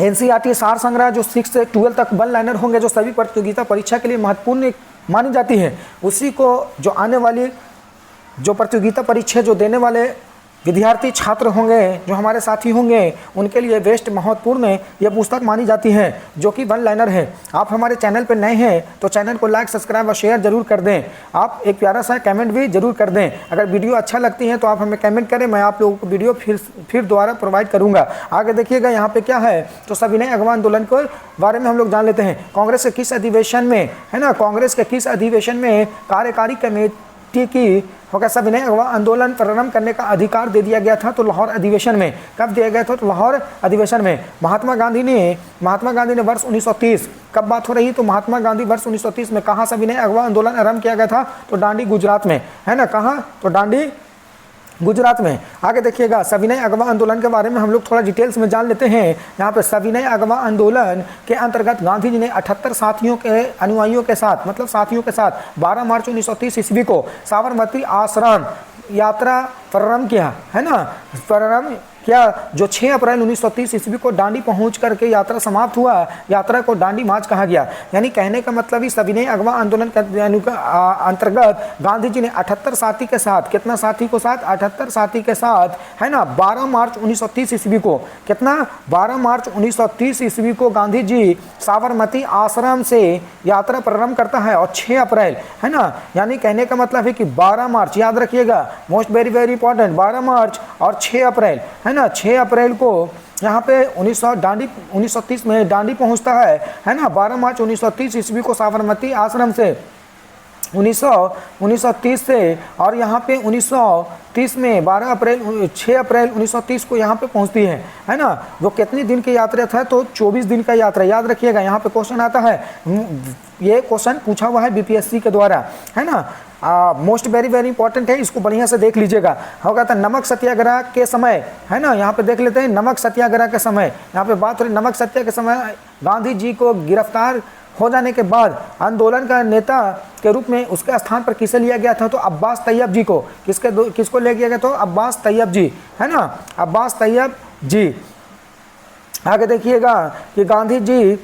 एनसीईआरटी सार संग्रह जो 6 से 12 तक वन लाइनर होंगे, जो सभी प्रतियोगिता परीक्षा के लिए महत्वपूर्ण मानी जाती है, उसी को जो आने वाली जो प्रतियोगिता परीक्षा जो देने वाले विद्यार्थी छात्र होंगे, जो हमारे साथी होंगे, उनके लिए बेस्ट महत्वपूर्ण यह पुस्तक मानी जाती है, जो कि वन लाइनर है। आप हमारे चैनल पर नए हैं तो चैनल को लाइक, सब्सक्राइब और शेयर जरूर कर दें। आप एक प्यारा सा कमेंट भी जरूर कर दें। अगर वीडियो अच्छा लगती है तो आप हमें कमेंट करें, मैं आप लोगों को वीडियो फिर दोबारा प्रोवाइड करूँगा। आगे देखिएगा, यहाँ पर क्या है, तो सविनय अगवा आंदोलन के बारे में हम लोग जान लेते हैं। कांग्रेस के किस अधिवेशन में, है ना, कांग्रेस के किस अधिवेशन में कार्यकारी कमेटी की होगा सविनय अगवा आंदोलन प्रारंभ करने का अधिकार दे दिया गया था? तो लाहौर अधिवेशन में। कब दिया गया था? तो लाहौर अधिवेशन में। महात्मा गांधी ने वर्ष 1930, कब बात हो रही? तो महात्मा गांधी वर्ष 1930 में कहाँ सविनय अगवा आंदोलन आरंभ किया गया था? तो डांडी, गुजरात में, है ना, कहाँ? तो डांडी, गुजरात में। आगे देखिएगा, सविनय अगवा आंदोलन के बारे में हम लोग थोड़ा डिटेल्स में जान लेते हैं। यहाँ पे सविनय अगवा आंदोलन के अंतर्गत गांधी जी ने 78 साथियों के अनुयायियों के साथ, मतलब साथियों के साथ 12 मार्च 1930 ईस्वी को साबरमती आश्रम यात्रा प्रारंभ किया, है ना, प्रारंभ क्या, जो 6 अप्रैल 1930 ईस्वी को डांडी पहुंच करके यात्रा समाप्त हुआ। यात्रा को डांडी मार्च कहा गया। यानी कहने का मतलब ही सविनय अगवा आंदोलन के अंतर्गत गांधी जी ने 78 साथी के साथ, कितना साथी को साथ? 78 साथी के साथ, है ना, 12 मार्च 1930 ईस्वी को, कितना? 12 मार्च 1930 ईस्वी को गांधी जी साबरमती आश्रम से यात्रा प्रारंभ करता है, और 6 अप्रैल, है ना, यानी कहने का मतलब है कि 12 मार्च, याद रखिएगा, मोस्ट वेरी इंपॉर्टेंट, 12 मार्च और 6 अप्रैल, है ना, 6 अप्रैल को यहाँ पे 1930 में डांडी पहुँचता है ना। 12 मार्च 1930 ईस्वी को साबरमती आश्रम से 1930 से, और यहाँ पे 1930 में 6 अप्रैल 1930 को यहाँ पे पहुँचती है ना। वो कितनी दिन की यात्रा था? तो 24 दिन का यात्रा। याद रखिएगा, यहाँ पे क्वेश्चन आता है, ये क्वेश्चन पूछा हुआ है बीपीएससी के द्वारा, है ना, मोस्ट वेरी इंपॉर्टेंट है, इसको बढ़िया से देख लीजिएगा। होगा था नमक सत्याग्रह के समय, है ना, यहाँ पे देख लेते हैं नमक सत्याग्रह के समय। यहाँ पे बात हो रही नमक सत्याग्रह के समय गांधी जी को गिरफ्तार हो जाने के बाद आंदोलन का नेता के रूप में उसके स्थान पर किसे लिया गया था? तो अब्बास तैयब जी को। किसको ले गया गया? तो अब्बास तैयब जी, है ना, अब्बास तैयब जी। आगे देखिएगा कि गांधी जी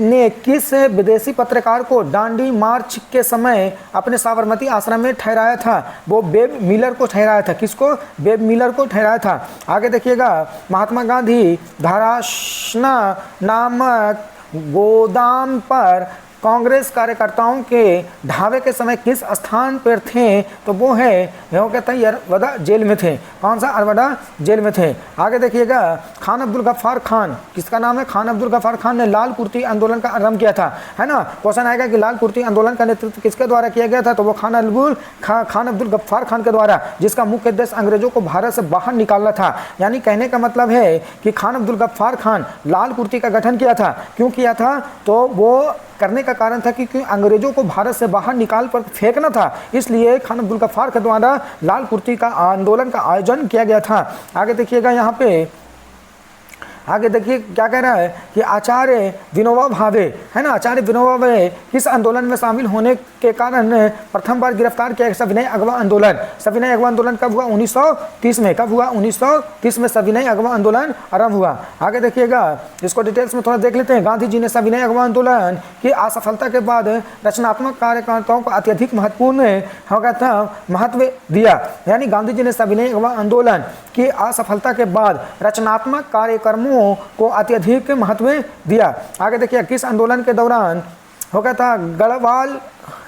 ने किस विदेशी पत्रकार को डांडी मार्च के समय अपने साबरमती आश्रम में ठहराया था? वो वेब मिलर को ठहराया था। किसको? वेब मिलर को ठहराया था। आगे देखिएगा, महात्मा गांधी धाराशना नामक गोदाम पर कांग्रेस कार्यकर्ताओं के ढाबे के समय किस स्थान पर थे? तो वो है, वो कहते हैं अरवदा जेल में थे। कौन सा? अरवदा जेल में थे। आगे देखिएगा, खान अब्दुल गफ्फार खान, किसका नाम है? खान अब्दुल गफ्फार खान ने लाल कुर्ती आंदोलन का आरंभ किया था, है ना। क्वेश्चन आएगा कि लाल कुर्ती आंदोलन का नेतृत्व किसके द्वारा किया गया था? तो वो खान अब्दुल गफ्फार खान के द्वारा, जिसका मुख्य उद्देश्य अंग्रेजों को भारत से बाहर निकालना था। यानी कहने का मतलब है कि खान अब्दुल गफ्फार खान लाल कुर्ती का गठन किया था। क्यों किया था? तो वो करने का कारण था कि अंग्रेजों को भारत से बाहर निकाल कर फेंकना था, इसलिए खान अब्दुल गफ्फार के द्वारा लाल कुर्ती का आंदोलन का आयोजन किया गया था। आगे देखिएगा, यहाँ पे आगे देखिए क्या कह रहा है कि आचार्य विनोबा भावे, है ना, आचार्य विनोबा भावे किस आंदोलन में शामिल होने के कारण प्रथम बार गिरफ्तार किया? सविनय अगवा आंदोलन। सविनय अगवा आंदोलन कब हुआ? 1930 में। कब हुआ? 1930 में सविनय अगवा आंदोलन आरंभ हुआ। आगे देखिएगा, इसको डिटेल्स में थोड़ा देख लेते हैं। गांधी जी ने सविनय अगवा आंदोलन की असफलता के बाद रचनात्मक कार्यकर्ताओं को अत्यधिक महत्वपूर्ण हो गया था, महत्व दिया। यानी गांधी जी ने सविनय अगवा आंदोलन की असफलता के बाद रचनात्मक कार्यक्रमों को अत्यधिक महत्व दिया। आगे देखिए, किस आंदोलन के दौरान हो गया था? गढ़वाल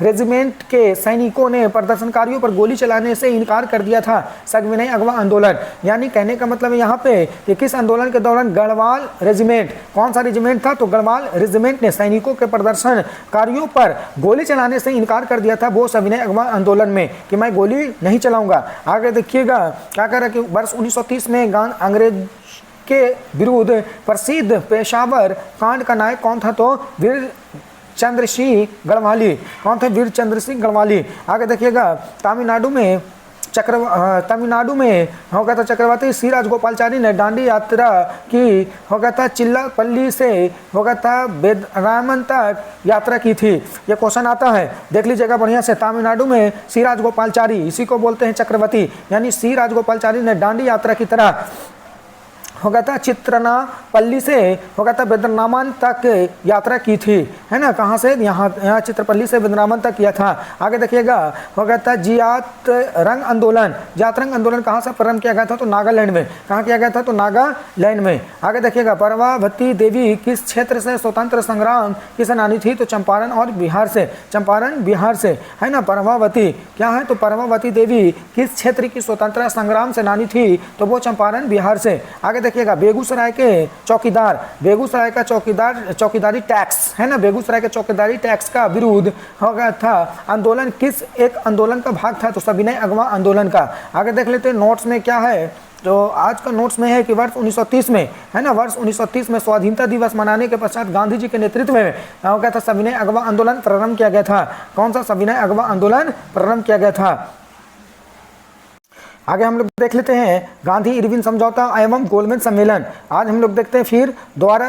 रेजिमेंट के सैनिकों ने प्रदर्शनकारियों पर गोली चलाने से इनकार कर दिया था। सविनय अगवा आंदोलन, यानी कहने का मतलब है यहाँ पे कि किस आंदोलन के दौरान गढ़वाल रेजिमेंट, कौन सा रेजिमेंट था? तो गढ़वाल रेजिमेंट ने सैनिकों के प्रदर्शनकारियों पर गोली चलाने से इनकार कर दिया था, वो सविनय अगवा आंदोलन में, कि मैं गोली नहीं चलाऊंगा। आगे देखिएगा क्या कह रहा है कि वर्ष 1930 में अंग्रेज के विरुद्ध प्रसिद्ध पेशावर कांड का नायक कौन था? तो वीर चंद्र सिंह गढ़वाली। कौन थे? वीर चंद्र सिंह गढ़वाली। आगे देखिएगा, तमिलनाडु में हो गया था चक्रवर्ती श्री राजगोपालचारी ने दांडी यात्रा की, हो गया था चिल्लापल्ली से हो गया था बेदरामन तक यात्रा की थी। ये क्वेश्चन आता है, देख लीजिएगा बढ़िया से। तमिलनाडु में श्री राजगोपालचारी, इसी को बोलते हैं चक्रवर्ती, यानी श्री राजगोपालचारी ने दांडी यात्रा की तरह हो गया था चित्रनापल्ली से हो गया था बेदरामन तक यात्रा की थी, है ना। कहाँ से? यहाँ चित्रपल्ली से बेदरामन तक किया था। आगे देखिएगा, हो गया था जियात रंग आंदोलन। जियात रंग आंदोलन कहाँ से प्रारंभ किया गया था? तो नागालैंड में। कहाँ किया गया था? तो नागालैंड में। आगे देखिएगा, परमावती देवी किस क्षेत्र से स्वतंत्र संग्राम की सेनानी थी? तो चंपारण और बिहार से। चंपारण बिहार से, है ना। परमावती क्या है? तो परमावती देवी किस क्षेत्र की स्वतंत्रता संग्राम सेनानी थी? तो वो चंपारण बिहार से। आगे देखिएगा, बेगूसराय के चौकीदार, बेगूसराय का चौकीदारी टैक्स, है ना, बेगूसराय के चौकीदारी टैक्स का विरोध हो गया था आंदोलन किस एक आंदोलन का भाग था? तो सविनय अगवा आंदोलन का। आगे देख लेते हैं नोट्स में क्या है। तो आज का नोट्स में है कि वर्ष 1930 में, है ना, वर्ष 1930 में स्वाधीनता दिवस मनाने के पश्चात गांधी जी के नेतृत्व में हो गया था सविनय अगवा आंदोलन प्रारंभ किया गया था। कौन सा? सविनय अगवा आंदोलन प्रारंभ किया गया था। आगे हम लोग देख लेते हैं गांधी इरविन समझौता एवं गोलमेज सम्मेलन। आज हम लोग देखते हैं फिर दोबारा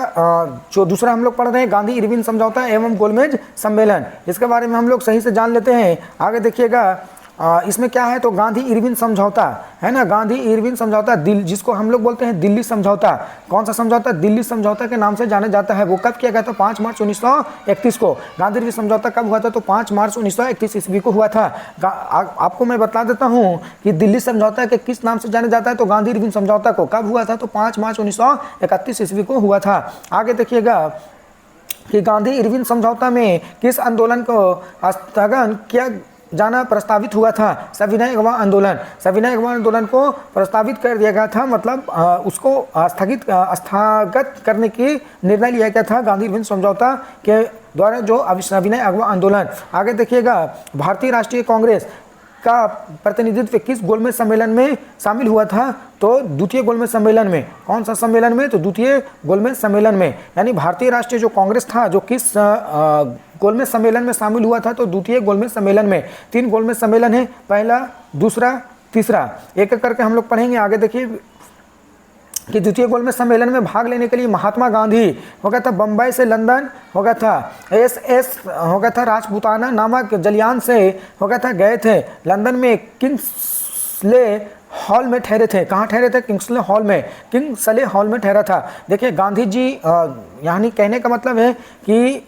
जो दूसरा हम लोग पढ़ रहे हैं, गांधी इरविन समझौता एवं गोलमेज सम्मेलन। इसके बारे में हम लोग सही से जान लेते हैं। आगे देखिएगा, इसमें क्या है? तो गांधी इरविन समझौता, है ना, गांधी इरविन समझौता जिसको हम लोग बोलते हैं दिल्ली समझौता। कौन सा समझौता? दिल्ली समझौता के नाम से जाना जाता है। वो कब किया गया था? 5 मार्च 1931 को। गांधी इरविन समझौता कब हुआ था? तो 5 मार्च 1931 ईस्वी को हुआ था। आपको मैं बता देता हूँ कि दिल्ली समझौता के किस नाम से जाना जाता है? तो गांधी इरविन समझौता को। कब हुआ था? तो 5 मार्च 1931 ईस्वी को हुआ था। आगे देखिएगा कि गांधी इरविन समझौता में किस आंदोलन को स्थगन किया जाना प्रस्तावित हुआ था? सविनय अगवा आंदोलन। सविनय अगवा आंदोलन को प्रस्तावित कर दिया गया था, मतलब उसको स्थगित करने की निर्णय लिया गया था गांधी इरविन समझौता के द्वारा, जो सविनय अगवा आंदोलन। आगे देखिएगा, भारतीय राष्ट्रीय कांग्रेस का प्रतिनिधित्व किस गोलमेज सम्मेलन में शामिल हुआ था? तो द्वितीय गोलमेज सम्मेलन में। कौन सा सम्मेलन में? तो द्वितीय गोलमेज सम्मेलन में। यानी भारतीय राष्ट्रीय जो कांग्रेस था, जो किस गोलमेज सम्मेलन में शामिल हुआ था? तो द्वितीय गोलमेज सम्मेलन में। 3 गोलमेज सम्मेलन है, पहला, दूसरा, तीसरा। एक एक करके हम लोग पढ़ेंगे। आगे देखिए कि द्वितीय गोलमेज सम्मेलन में भाग लेने के लिए महात्मा गांधी हो गया था बम्बई से लंदन हो गया था एस हो गया था राजपूताना नामक जलियान से हो गया था गए थे। लंदन में किंग्सले हॉल में ठहरे थे। कहाँ ठहरे थे? किंग्सले हॉल में, किंग्सले हॉल में ठहरा था। देखिए गांधी जी यानी कहने का मतलब है कि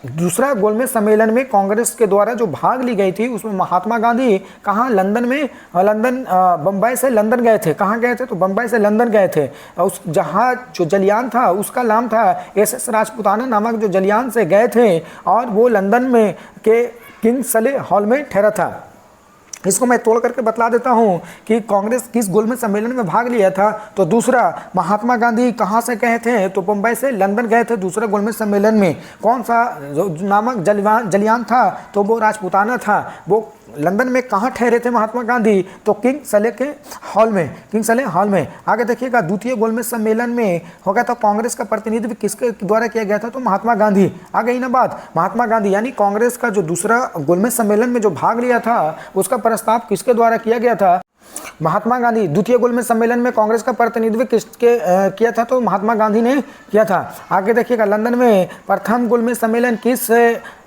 दूसरा गोलमेज सम्मेलन में कांग्रेस के द्वारा जो भाग ली गई थी उसमें महात्मा गांधी कहाँ? लंदन में, बम्बई से लंदन गए थे। कहाँ गए थे? तो बम्बई से लंदन गए थे। उस जहाँ जो जलियान था उसका नाम था एस राजपूताना नामक जो जलियान से गए थे, और वो लंदन में के किंग्सले हॉल में ठहरा था। इसको मैं तोड़ करके बतला देता हूँ कि कांग्रेस किस गोलमेज सम्मेलन में भाग लिया था। तो दूसरा, महात्मा गांधी कहाँ से गए थे? तो बम्बई से लंदन गए थे दूसरे गोलमेज सम्मेलन में। कौन सा नामक जलियान था? तो वो राजपूताना था। वो लंदन में कहाँ ठहरे थे महात्मा गांधी? तो किंग्सले के हॉल में, किंग्सले हॉल में। आगे देखिएगा, द्वितीय गोलमेज सम्मेलन में हो गया था कांग्रेस का प्रतिनिधित्व किसके द्वारा किया गया था? तो महात्मा गांधी। आ गई ना बात? महात्मा गांधी, यानी कांग्रेस का जो दूसरा गोलमेज सम्मेलन में जो भाग लिया था उसका प्रस्ताव किसके द्वारा किया गया था? महात्मा गांधी द्वितीय गोलमेज सम्मेलन में कांग्रेस का प्रतिनिधित्व किसके किया था? तो महात्मा गांधी ने किया था। आगे देखिएगा, लंदन में प्रथम गोलमेज सम्मेलन किस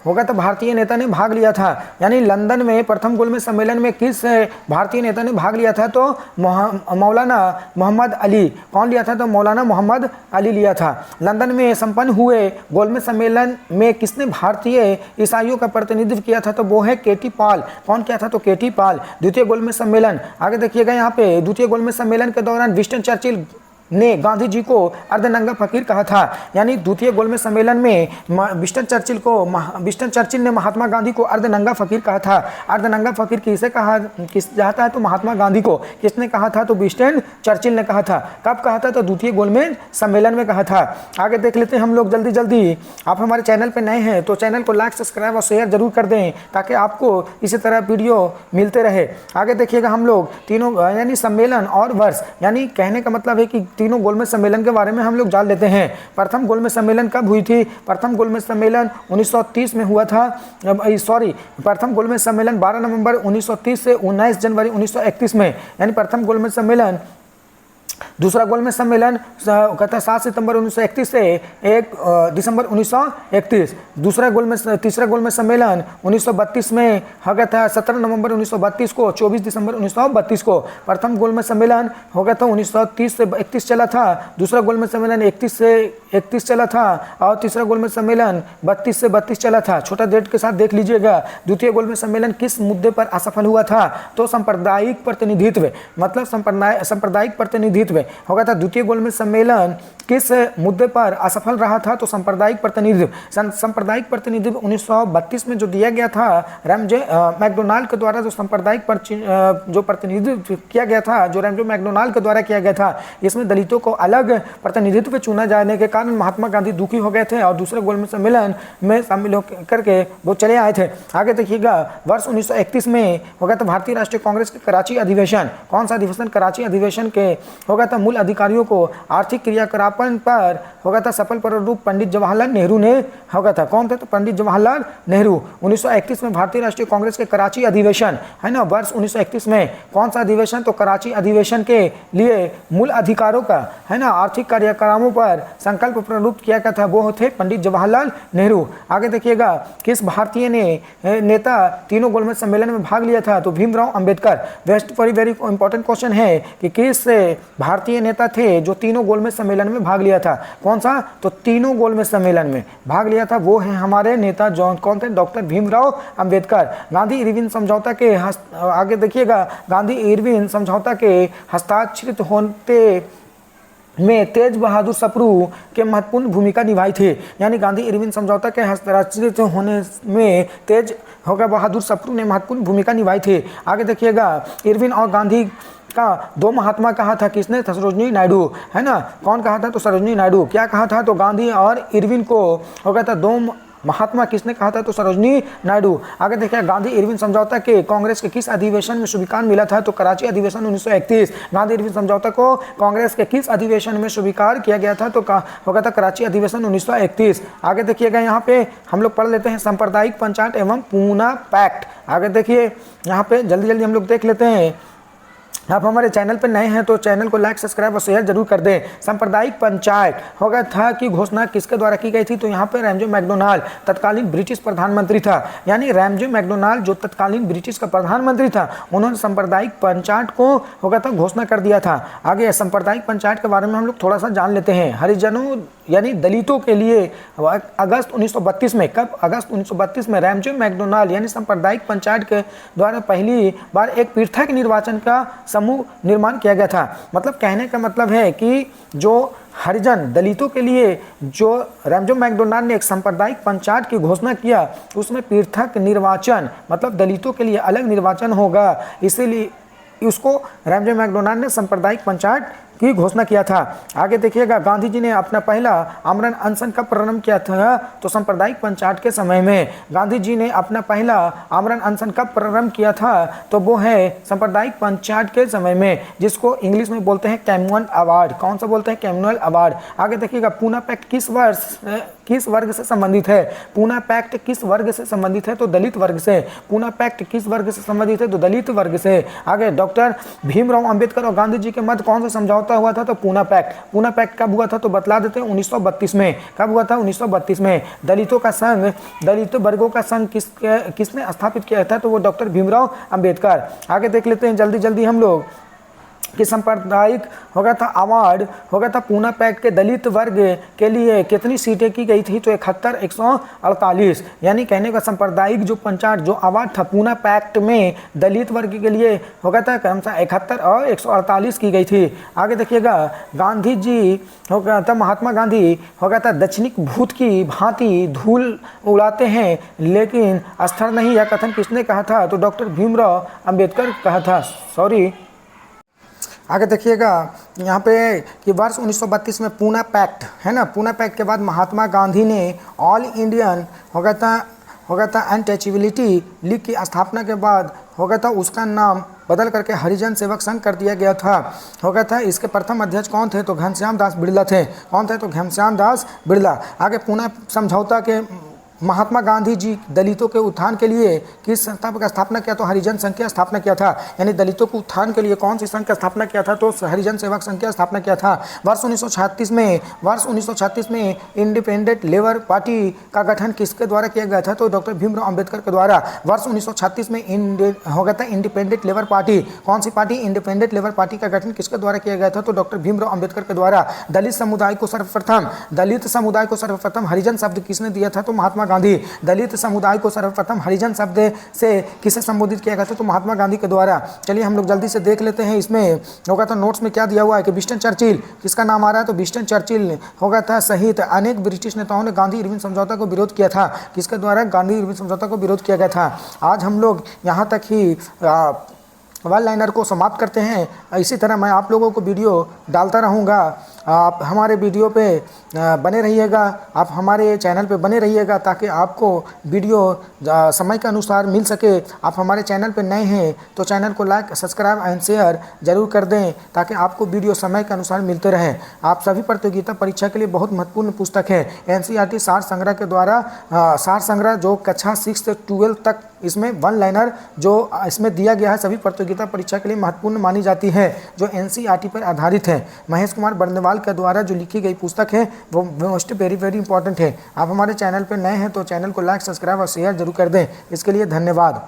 होगा? तो भारतीय नेता ने भाग लिया था। यानी लंदन में प्रथम गोलमेज सम्मेलन में किस भारतीय नेता ने भाग लिया था? तो मौलाना मोहम्मद अली। कौन लिया था? तो मौलाना मोहम्मद अली लिया था। लंदन में संपन्न हुए गोलमेज सम्मेलन में किसने भारतीय ईसाइयों का प्रतिनिधित्व किया था? तो वो है केटी पॉल। कौन किया था? तो केटी पॉल। द्वितीय गोलमेज सम्मेलन, आगे देखिएगा यहाँ पे, द्वितीय गोलमेज सम्मेलन के दौरान विंस्टन चर्चिल ने गांधी जी को अर्धनंगा फकीर कहा था। यानी द्वितीय गोलमेज सम्मेलन में विंस्टन चर्चिल ने महात्मा गांधी को अर्धनंगा फकीर कहा था। अर्धनंगा फकीर किसे कहा जाता है? तो महात्मा गांधी को। किसने कहा था? तो विंस्टन चर्चिल ने कहा था। कब कहा था? तो द्वितीय गोलमेज सम्मेलन में कहा था। आगे देख लेते हैं हम लोग जल्दी। आप हमारे चैनल पर नए हैं तो चैनल को लाइक, सब्सक्राइब और शेयर जरूर कर दें ताकि आपको इसी तरह वीडियो मिलते रहे। आगे देखिएगा, हम लोग तीनों यानी सम्मेलन और वर्ष, यानी कहने का मतलब है कि तीनों गोलमेज सम्मेलन के बारे में हम लोग जान लेते हैं। प्रथम गोलमेज सम्मेलन कब हुई थी? प्रथम गोलमेज सम्मेलन 1930 में हुआ था। प्रथम गोलमेज सम्मेलन 12 नवंबर 1930 से 19 जनवरी 1931 में, यानी प्रथम गोलमेज सम्मेलन। दूसरा गोलमेज सम्मेलन कहता 7 सितंबर 1931 से 1 दिसंबर 1931। तीसरा गोलमेज सम्मेलन 1932 में हो गया था 17 नवंबर 1932 को, 24 दिसंबर 1932 को। प्रथम गोलमेज सम्मेलन हो गया था 1930 से 31 चला था। दूसरा गोलमेज सम्मेलन 31 से 31 चला था और तीसरा गोलमेज सम्मेलन 32 से 32 चला था। छोटा डेट के साथ देख लीजिएगा। द्वितीय गोलमेज सम्मेलन किस मुद्दे पर असफल हुआ था? तो सांप्रदायिक प्रतिनिधित्व, मतलब सांप्रदायिक प्रतिनिधित्व हो गया था। द्वितीय गोलमेज सम्मेलन किस मुद्दे पर असफल रहा था? तो सांप्रदायिक प्रतिनिधित्व। सांप्रदायिक प्रतिनिधित्व 1932 में जो दिया गया था रैमजे मैकडोनाल्ड के द्वारा, जो सांप्रदायिक जो प्रतिनिधित्व किया गया था, जो रैमजे मैकडोनाल्ड के द्वारा किया गया था, इसमें दलितों को अलग प्रतिनिधित्व चुना जाने के कारण महात्मा गांधी दुखी हो गए थे और दूसरे गोलमेज सम्मेलन में शामिल होकर करके वो चले आए थे। आगे देखिएगा, वर्ष 1931 में हो गया था भारतीय राष्ट्रीय कांग्रेस के कराची अधिवेशन। कौन सा अधिवेशन? कराची अधिवेशन के हो गया था मूल अधिकारियों को आर्थिक क्रियाकलापन पर हो गया था सफल प्रारूप पंडित जवाहरलाल नेहरू ने हो गया था। कौन थे? तो पंडित जवाहरलाल नेहरू। 1931 में भारतीय राष्ट्रीय कांग्रेस के कराची अधिवेशन है ना, वर्ष 1931 में कौन सा अधिवेशन? तो कराची अधिवेशन के लिए मूल अधिकारों का है ना आर्थिक कार्यक्रमों पर संकल्प प्रारूप किया गया था, वो थे पंडित जवाहरलाल नेहरू। आगे देखिएगा, किस भारतीय नेता तीनों गोलमेज सम्मेलन में भाग लिया था? तो Bhimrao Ambedkar. Very important question है कि किस भारतीय नेता थे जो तीनों गोलमेज सम्मेलन में भाग लिया था? कौन सा? तो तीनों गोलमेज सम्मेलन में भाग लिया था वो है हमारे नेता कौन थे? डॉक्टर भीमराव अंबेडकर। गांधी इरविन समझौता के आगे देखिएगा, गांधी इरविन समझौता के हस्ताक्षरित होते में तेज बहादुर सप्रू के महत्वपूर्ण भूमिका निभाई थी। यानी गांधी इरविन समझौता के हस्ताक्षरित होने में तेज होगा बहादुर सप्रू ने महत्वपूर्ण भूमिका निभाई थी। आगे देखिएगा, इरविन और गांधी का दो महात्मा कहा था। किसने? सरोजिनी नायडू है ना। कौन कहा था? तो सरोजिनी नायडू। क्या कहा था? तो गांधी और इरविन को हो गया था दो महात्मा। किसने कहा था? तो सरोजिनी नायडू। आगे देखिए, गांधी इरविन समझौता के कांग्रेस के किस अधिवेशन में स्वीकार मिला था? तो कराची अधिवेशन 1931। गांधी इरविन समझौता को कांग्रेस के किस अधिवेशन में स्वीकार किया गया था? तो हो गया था कराची अधिवेशन 1931। आगे देखिएगा, यहाँ पे हम लोग पढ़ लेते हैं सांप्रदायिक पंचायत एवं पूना पैक्ट। आगे देखिए, यहाँ पे जल्दी हम लोग देख लेते हैं। आप हमारे चैनल पर नए हैं तो चैनल को लाइक, सब्सक्राइब और शेयर जरूर कर दें। सांप्रदायिक पंचायत हो गया था कि घोषणा किसके द्वारा की गई थी? तो यहाँ पे रैमजे मैकडोनाल्ड तत्कालीन ब्रिटिश प्रधानमंत्री था। यानी रैमजे मैकडोनाल्ड जो तत्कालीन ब्रिटिश का प्रधानमंत्री था, उन्होंने सांप्रदायिक पंचायत को हो गया था घोषणा कर दिया था। आगे सांप्रदायिक पंचायत के बारे में हम लोग थोड़ा सा जान लेते हैं। हरिजनों यानी दलितों के लिए अगस्त 1932 में, कब? अगस्त 1932 में रैमजे मैकडोनाल्ड यानी सांप्रदायिक पंचायत के द्वारा पहली बार एक पृथक निर्वाचन का समूह निर्माण किया गया था। मतलब कहने का मतलब है कि जो हरिजन दलितों के लिए जो रैमजे मैकडोनाल्ड ने एक सांप्रदायिक पंचायत की घोषणा किया, उसमें पृथक निर्वाचन मतलब दलितों के लिए अलग निर्वाचन होगा, इसीलिए उसको रैमजे मैकडोनाल्ड ने सांप्रदायिक पंचायत की घोषणा किया था। आगे देखिएगा, गांधी जी ने अपना पहला आमरण अनशन कब प्रारंभ किया था? तो सांप्रदायिक पंचायत के समय में। गांधी जी ने अपना पहला आमरण अनशन कब प्रारंभ किया था? तो वो है सांप्रदायिक पंचायत के समय में, जिसको इंग्लिश में बोलते हैं कम्युनल अवार्ड। कौन सा बोलते हैं? Communal award. आगे देखिएगा, पूना पैक्ट किस वर्ग से संबंधित है? पूना पैक्ट किस वर्ग से संबंधित है? तो दलित वर्ग से। पूना पैक्ट किस वर्ग से संबंधित है? तो दलित वर्ग से। आगे, डॉक्टर भीमराव अंबेडकर और गांधी जी के मध्य कौन सा समझौता हुआ था? तो पूना पैक्ट। पूना पैक्ट कब हुआ था? तो बतला देते हैं, 1932 में। कब हुआ था? 1932 में। दलितों का संघ, दलित वर्गों का संघ किसने स्थापित किया था? तो वो डॉक्टर भीमराव अंबेडकर। आगे देख लेते हैं जल्दी जल्दी हम लोग कि सांप्रदायिक हो गया था अवार्ड, हो गया था पूना पैक्ट के दलित वर्ग के लिए कितनी सीटें की गई थी? तो 71 148। यानी कहने का सांप्रदायिक जो पंचायत जो अवार्ड था पूना पैक्ट में दलित वर्ग के लिए हो गया था कम से 71 और 148 की गई थी। आगे देखिएगा, गांधी जी हो गया था, महात्मा गांधी हो गया था दक्षिणिक भूत की भांति धूल उड़ाते हैं लेकिन अस्थिर नहीं। यह कथन किसने कहा था? तो डॉक्टर भीमराव अंबेडकर कहा था। सॉरी। आगे देखिएगा यहाँ पे कि वर्ष 1932 में पूना पैक्ट है ना, पूना पैक्ट के बाद महात्मा गांधी ने ऑल इंडियन हो गया था अनटचेबिलिटी लीग की स्थापना के बाद हो गया था उसका नाम बदल करके हरिजन सेवक संघ कर दिया गया था। हो गया था इसके प्रथम अध्यक्ष कौन थे? तो घनश्याम दास बिड़ला थे। कौन थे? तो घनश्याम दास बिड़ला। आगे, पूना समझौता के महात्मा गांधी जी दलितों के उत्थान के लिए किस संस्था का स्थापना किया? तो हरिजन संघ की स्थापना किया था। यानी दलितों के उत्थान के लिए कौन सी संघ का स्थापना किया था? तो हरिजन सेवक संघ की स्थापना किया था। वर्ष 1936 में इंडिपेंडेंट लेबर पार्टी का गठन किसके द्वारा किया गया था? तो डॉक्टर भीमराव अंबेडकर के द्वारा। वर्ष 1936 में हो गया था इंडिपेंडेंट लेबर पार्टी। कौन सी पार्टी? इंडिपेंडेंट लेबर पार्टी का गठन किसके द्वारा किया गया था? तो डॉक्टर भीमराव अंबेडकर के द्वारा। दलित समुदाय को सर्वप्रथम हरिजन शब्द किसने दिया था? तो महात्मा गांधी। दलित समुदाय को सर्वप्रथम हरिजन शब्द से किसे संबोधित किया गया था? तो महात्मा गांधी के द्वारा। चलिए हम लोग जल्दी से देख लेते हैं इसमें होगा था नोट्स में क्या दिया हुआ है कि विंस्टन चर्चिल, किसका नाम आ रहा है? तो विंस्टन चर्चिल होगा था सहित अनेक ब्रिटिश नेताओं ने गांधी इरविन समझौता को विरोध किया था। किसके द्वारा? गांधी इरविन समझौता को विरोध किया गया था। आज हम लोग यहाँ तक ही वन लाइनर को समाप्त करते हैं। इसी तरह मैं आप लोगों को वीडियो डालता रहूँगा। आप हमारे वीडियो पे बने रहिएगा, आप हमारे चैनल पे बने रहिएगा ताकि आपको वीडियो समय के अनुसार मिल सके। आप हमारे चैनल पे नए हैं तो चैनल को लाइक, सब्सक्राइब एंड शेयर जरूर कर दें ताकि आपको वीडियो समय के अनुसार मिलते रहे। आप सभी प्रतियोगिता परीक्षा के लिए बहुत महत्वपूर्ण पुस्तक है NCERT सार संग्रह के द्वारा। सार संग्रह जो कक्षा 6 से 12 तक इसमें वन लाइनर जो इसमें दिया गया है सभी प्रतियोगिता परीक्षा के लिए महत्वपूर्ण मानी जाती है, जो NCERT पर आधारित है। महेश कुमार बर्नवाल के द्वारा जो लिखी गई पुस्तक है वो मोस्ट वेरी इंपॉर्टेंट है। आप हमारे चैनल पर नए हैं तो चैनल को लाइक, सब्सक्राइब और शेयर जरूर कर दें। इसके लिए धन्यवाद।